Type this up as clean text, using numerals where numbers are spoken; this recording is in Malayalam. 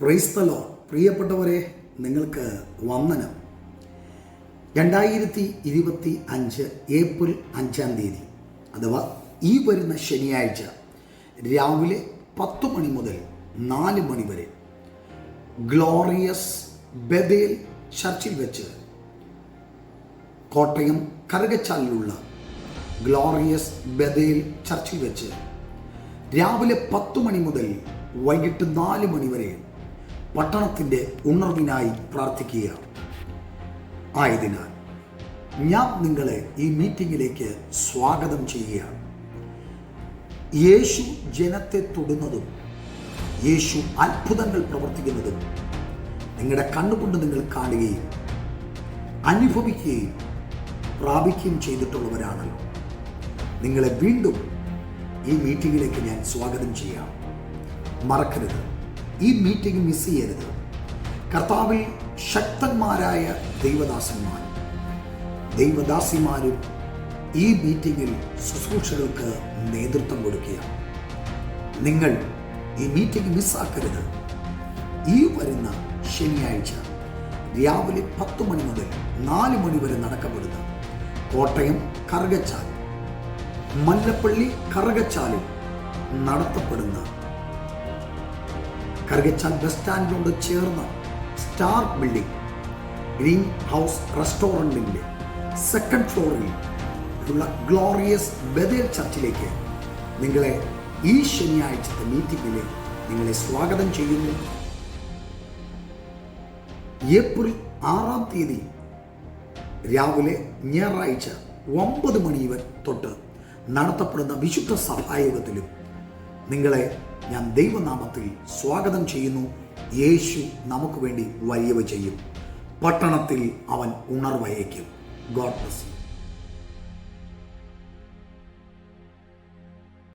Praise the Lord. പ്രിയപ്പെട്ടവരെ, നിങ്ങൾക്ക് വന്ദനം. 2025 ഏപ്രിൽ 5-ാം തീയതി അഥവാ ഈ വരുന്ന ശനിയാഴ്ച രാവിലെ 10 മണി മുതൽ 4 മണി വരെ ഗ്ലോറിയസ് ബഥേൽ ചർച്ചിൽ വെച്ച്, കോട്ടയം കറുകച്ചാലിലുള്ള ഗ്ലോറിയസ് ബഥേൽ ചർച്ചിൽ വെച്ച് രാവിലെ 10 മണി മുതൽ വൈകിട്ട് 4 മണി വരെ പട്ടണത്തിൻ്റെ ഉണർവിനായി പ്രാർത്ഥിക്കുക. ആയതിനാൽ ഞാൻ നിങ്ങളെ ഈ മീറ്റിങ്ങിലേക്ക് സ്വാഗതം ചെയ്യുക. യേശു ജനത്തെ തൊടുന്നതും യേശു അത്ഭുതങ്ങൾ പ്രവർത്തിക്കുന്നതും നിങ്ങളുടെ കണ്ണുകൊണ്ട് നിങ്ങൾ കാണുകയും അനുഭവിക്കുകയും പ്രാപിക്കുകയും ചെയ്തിട്ടുള്ളവരാണല്ലോ. നിങ്ങളെ വീണ്ടും ഈ മീറ്റിങ്ങിലേക്ക് ഞാൻ സ്വാഗതം ചെയ്യാം. മറക്കരുത്, ഈ മീറ്റിംഗ് മിസ് ചെയ്യരുത്. കർത്താവിൽ ശക്തന്മാരായ ദൈവദാസിമാരും ഈ മീറ്റിങ്ങിൽ ശുശ്രൂഷകൾക്ക് നേതൃത്വം കൊടുക്കുക. നിങ്ങൾ ഈ മീറ്റിംഗ് മിസ്സാക്കരുത്. ഈ വരുന്ന ശനിയാഴ്ച രാവിലെ 10 മണി മുതൽ 4 മണി വരെ നടക്കപ്പെടുന്ന കോട്ടയം കറുകച്ചാൽ, മല്ലപ്പള്ളി കറുകച്ചാലിൽ നടത്തപ്പെടുന്ന കറുകച്ചാൽ ബസ് സ്റ്റാൻഡിനോട് ചേർന്ന സ്റ്റാർ ബിൽഡിംഗ് ഗ്രീൻ ഹൗസ് റെസ്റ്റോറൻറ്റിൻ്റെ 2nd ഫ്ലോറിൽ ഉള്ള ഗ്ലോറിയസ് ബഥേൽ ചർച്ചിലേക്ക് നിങ്ങളെ ഈ ശനിയാഴ്ചത്തെ മീറ്റിംഗിൽ നിങ്ങളെ സ്വാഗതം ചെയ്യുന്നു. ഏപ്രിൽ 6-ാം തീയതി രാവിലെ ഞായറാഴ്ച 9 മണി തൊട്ട് നടത്തപ്പെടുന്ന വിശുദ്ധ സഭായോഗത്തിലും നിങ്ങളെ ഞാൻ ദൈവനാമത്തിൽ സ്വാഗതം ചെയ്യുന്നു. യേശു നമുക്ക് വേണ്ടി വലിയവ ചെയ്യും. പട്ടണത്തിൽ അവൻ ഉണർവയയ്ക്കും. God bless you.